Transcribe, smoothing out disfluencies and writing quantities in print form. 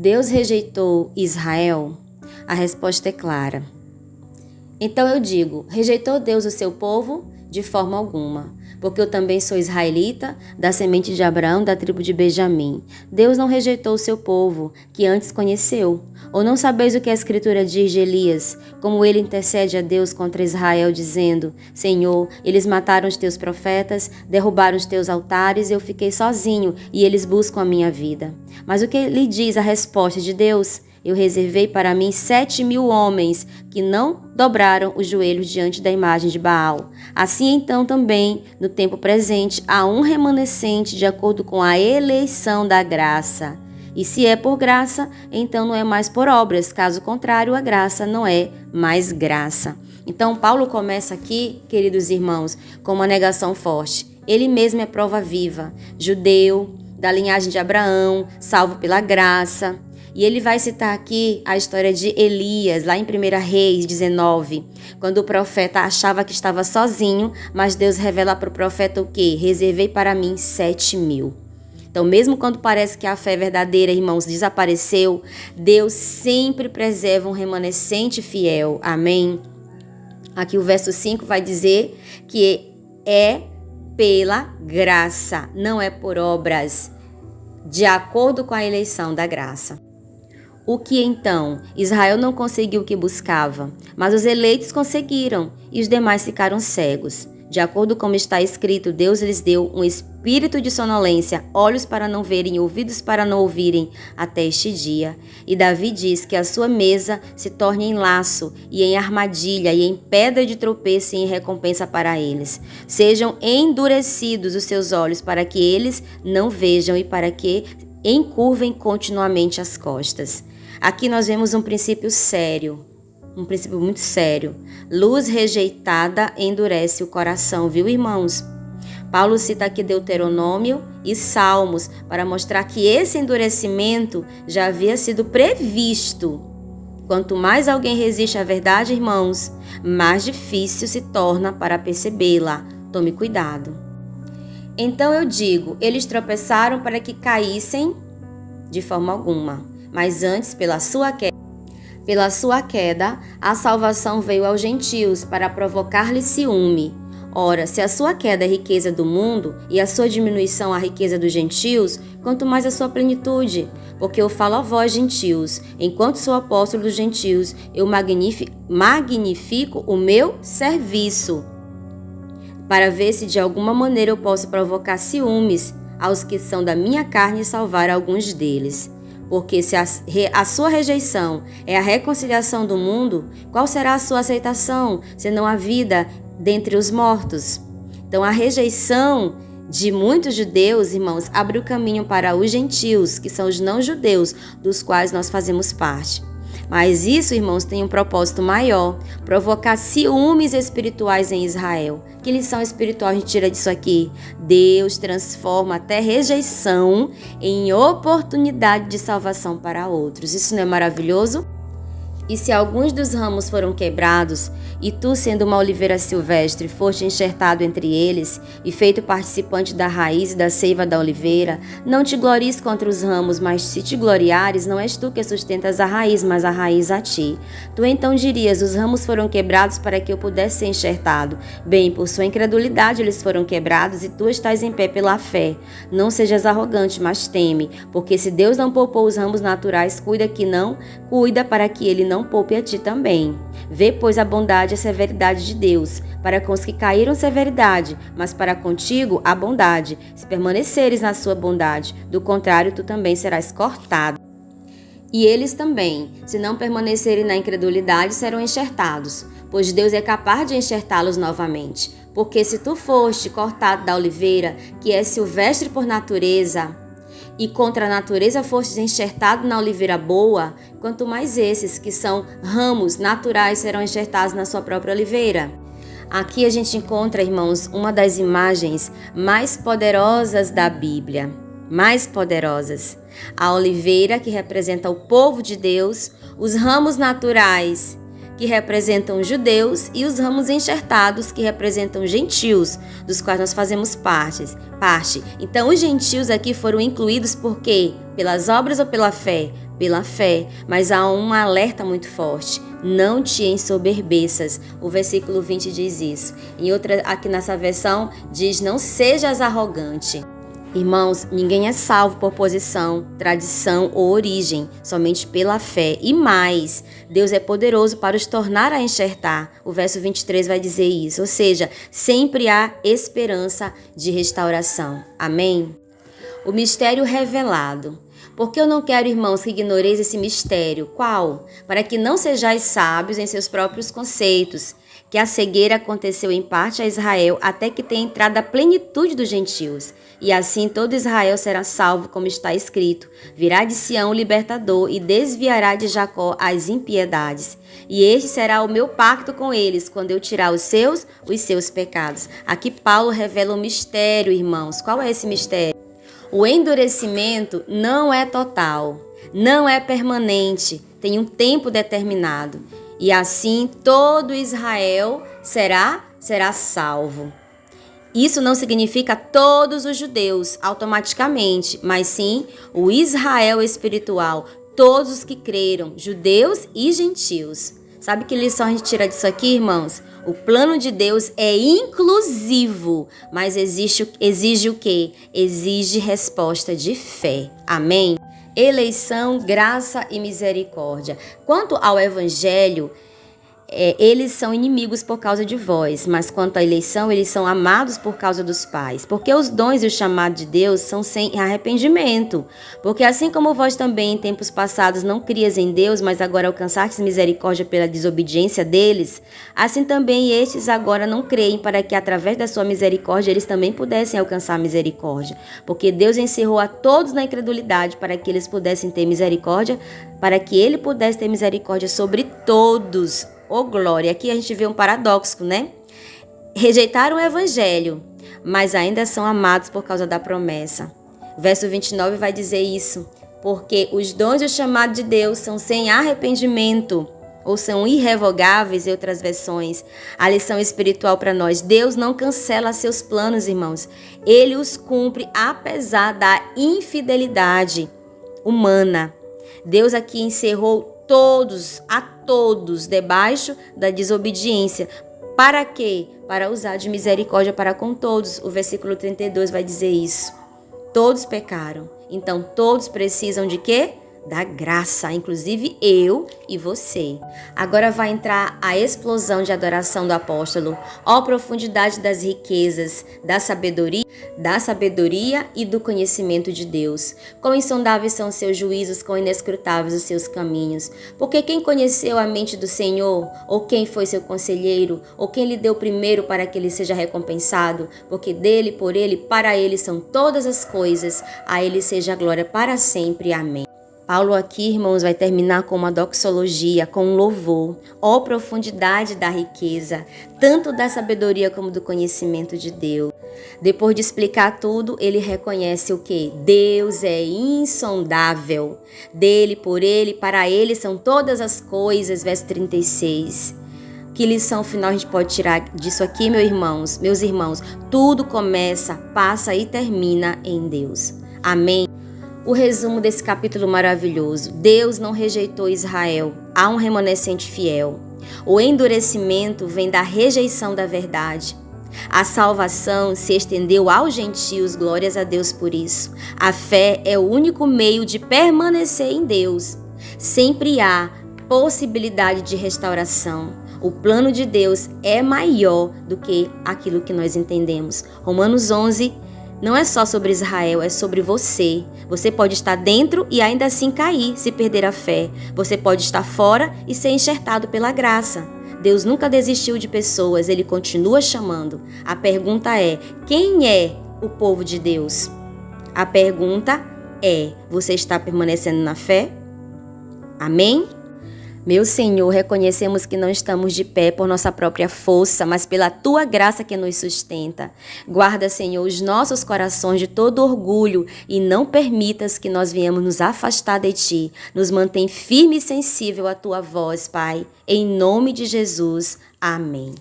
Deus rejeitou Israel? A resposta é clara. Então eu digo, rejeitou Deus o seu povo? De forma alguma, porque eu também sou israelita, da semente de Abraão, da tribo de Benjamim. Deus não rejeitou o seu povo, que antes conheceu. Ou não sabeis o que a Escritura diz de Elias, como ele intercede a Deus contra Israel, dizendo, Senhor, eles mataram os teus profetas, derrubaram os teus altares, eu fiquei sozinho, e eles buscam a minha vida. Mas o que lhe diz a resposta de Deus? Eu reservei para mim 7.000 homens que não dobraram os joelhos diante da imagem de Baal. Assim então também, no tempo presente, há um remanescente de acordo com a eleição da graça. E se é por graça, então não é mais por obras. Caso contrário, a graça não é mais graça. Então Paulo começa aqui, queridos irmãos, com uma negação forte. Ele mesmo é prova viva, judeu, da linhagem de Abraão, salvo pela graça. E ele vai citar aqui a história de Elias, lá em 1 Reis 19, quando o profeta achava que estava sozinho, mas Deus revela para o profeta o quê? Reservei para mim 7.000. Então, mesmo quando parece que a fé verdadeira, irmãos, desapareceu, Deus sempre preserva um remanescente fiel. Amém? Aqui o verso 5 vai dizer que é pela graça, não é por obras, de acordo com a eleição da graça. O que então? Israel não conseguiu o que buscava, mas os eleitos conseguiram e os demais ficaram cegos. De acordo com como está escrito, Deus lhes deu um espírito de sonolência, olhos para não verem, ouvidos para não ouvirem, até este dia. E Davi diz que a sua mesa se torne em laço e em armadilha e em pedra de tropeço e em recompensa para eles. Sejam endurecidos os seus olhos para que eles não vejam e para que encurvem continuamente as costas. Aqui nós vemos um princípio sério, um princípio muito sério. Luz rejeitada endurece o coração, viu, irmãos? Paulo cita aqui Deuteronômio e Salmos para mostrar que esse endurecimento já havia sido previsto. Quanto mais alguém resiste à verdade, irmãos, mais difícil se torna para percebê-la. Tome cuidado. Então eu digo, eles tropeçaram para que caíssem de forma alguma, mas antes, pela sua queda, a salvação veio aos gentios para provocar-lhes ciúme. Ora, se a sua queda é a riqueza do mundo e a sua diminuição a riqueza dos gentios, quanto mais a sua plenitude. Porque eu falo a vós, gentios, enquanto sou apóstolo dos gentios, eu magnifico o meu serviço, para ver se de alguma maneira eu posso provocar ciúmes aos que são da minha carne e salvar alguns deles. Porque se a sua rejeição é a reconciliação do mundo, qual será a sua aceitação, senão a vida dentre os mortos? Então a rejeição de muitos judeus, irmãos, abre o caminho para os gentios, que são os não-judeus, dos quais nós fazemos parte. Mas isso, irmãos, tem um propósito maior, provocar ciúmes espirituais em Israel. Que lição espiritual a gente tira disso aqui? Deus transforma até rejeição em oportunidade de salvação para outros. Isso não é maravilhoso? E se alguns dos ramos foram quebrados, e tu, sendo uma oliveira silvestre, foste enxertado entre eles, e feito participante da raiz e da seiva da oliveira, não te glories contra os ramos, mas se te gloriares, não és tu que sustentas a raiz, mas a raiz a ti. Tu então dirias, os ramos foram quebrados para que eu pudesse ser enxertado. Bem, por sua incredulidade eles foram quebrados, e tu estás em pé pela fé. Não sejas arrogante, mas teme, porque se Deus não poupou os ramos naturais, cuida para que ele não poupe a ti também. Vê, pois, a bondade e a severidade de Deus, para com os que caíram severidade, mas para contigo a bondade, se permaneceres na sua bondade, do contrário tu também serás cortado. E eles também, se não permanecerem na incredulidade, serão enxertados, pois Deus é capaz de enxertá-los novamente. Porque se tu foste cortado da oliveira, que é silvestre por natureza, e contra a natureza fostes enxertado na oliveira boa, quanto mais esses, que são ramos naturais, serão enxertados na sua própria oliveira. Aqui a gente encontra, irmãos, uma das imagens mais poderosas da Bíblia. Mais poderosas. A oliveira, que representa o povo de Deus, os ramos naturais, que representam os judeus, e os ramos enxertados, que representam os gentios, dos quais nós fazemos parte. Então, os gentios aqui foram incluídos por quê? Pelas obras ou pela fé? pela fé, mas há um alerta muito forte: não te ensoberbeças. O versículo 20 diz isso. Em outra, aqui nessa versão, diz: não sejas arrogante. Irmãos, ninguém é salvo por posição, tradição ou origem, somente pela fé. E mais, Deus é poderoso para os tornar a enxertar. O verso 23 vai dizer isso. Ou seja, sempre há esperança de restauração. Amém? O mistério revelado. Porque eu não quero, irmãos, que ignoreis esse mistério. Qual? Para que não sejais sábios em seus próprios conceitos, que a cegueira aconteceu em parte a Israel, até que tenha entrado a plenitude dos gentios. E assim todo Israel será salvo, como está escrito: virá de Sião o libertador e desviará de Jacó as impiedades. E este será o meu pacto com eles, quando eu tirar os seus pecados. Aqui Paulo revela um mistério, irmãos. Qual é esse mistério? O endurecimento não é total, não é permanente, tem um tempo determinado. E assim todo Israel será salvo. Isso não significa todos os judeus automaticamente, mas sim o Israel espiritual, todos os que creram, judeus e gentios. Sabe que lição a gente tira disso aqui, irmãos? O plano de Deus é inclusivo, mas exige o quê? Exige resposta de fé. Amém? Eleição, graça e misericórdia. Quanto ao evangelho, eles são inimigos por causa de vós, mas quanto à eleição, eles são amados por causa dos pais. Porque os dons e o chamado de Deus são sem arrependimento. Porque assim como vós também em tempos passados não crias em Deus, mas agora alcançastes misericórdia pela desobediência deles, assim também estes agora não creem, para que através da sua misericórdia eles também pudessem alcançar misericórdia. Porque Deus encerrou a todos na incredulidade, para que eles pudessem ter misericórdia, para que ele pudesse ter misericórdia sobre todos. Oh, glória! Aqui a gente vê um paradoxo, né? Rejeitaram o evangelho, mas ainda são amados por causa da promessa. Verso 29 vai dizer isso. Porque os dons e o chamado de Deus são sem arrependimento, ou são irrevogáveis em outras versões. A lição espiritual para nós: Deus não cancela seus planos, irmãos. Ele os cumpre apesar da infidelidade humana. Deus aqui encerrou a todos debaixo da desobediência. Para quê? Para usar de misericórdia para com todos. O versículo 32 vai dizer isso. Todos pecaram. Então todos precisam de quê? Da graça, inclusive eu e você. Agora vai entrar a explosão de adoração do apóstolo. Ó profundidade das riquezas, da sabedoria e do conhecimento de Deus. Quão insondáveis são os seus juízos, quão inescrutáveis os seus caminhos. Porque quem conheceu a mente do Senhor? Ou quem foi seu conselheiro? Ou quem lhe deu primeiro para que ele seja recompensado? Porque dele, por ele, para ele são todas as coisas. A ele seja a glória para sempre. Amém. Paulo aqui, irmãos, vai terminar com uma doxologia, com um louvor. Ó profundidade da riqueza, tanto da sabedoria como do conhecimento de Deus. Depois de explicar tudo, ele reconhece o quê? Deus é insondável. Dele, por ele, para ele são todas as coisas. Verso 36. Que lição final a gente pode tirar disso aqui, meus irmãos? Tudo começa, passa e termina em Deus. Amém? O resumo desse capítulo maravilhoso: Deus não rejeitou Israel, há um remanescente fiel. O endurecimento vem da rejeição da verdade. A salvação se estendeu aos gentios, glórias a Deus por isso. A fé é o único meio de permanecer em Deus. Sempre há possibilidade de restauração. O plano de Deus é maior do que aquilo que nós entendemos. Romanos 11 não é só sobre Israel, é sobre você. Você pode estar dentro e ainda assim cair, se perder a fé. Você pode estar fora e ser enxertado pela graça. Deus nunca desistiu de pessoas, Ele continua chamando. A pergunta é: quem é o povo de Deus? A pergunta é: você está permanecendo na fé? Amém? Meu Senhor, reconhecemos que não estamos de pé por nossa própria força, mas pela Tua graça que nos sustenta. Guarda, Senhor, os nossos corações de todo orgulho e não permitas que nós venhamos nos afastar de Ti. Nos mantém firme e sensível à Tua voz, Pai. Em nome de Jesus. Amém.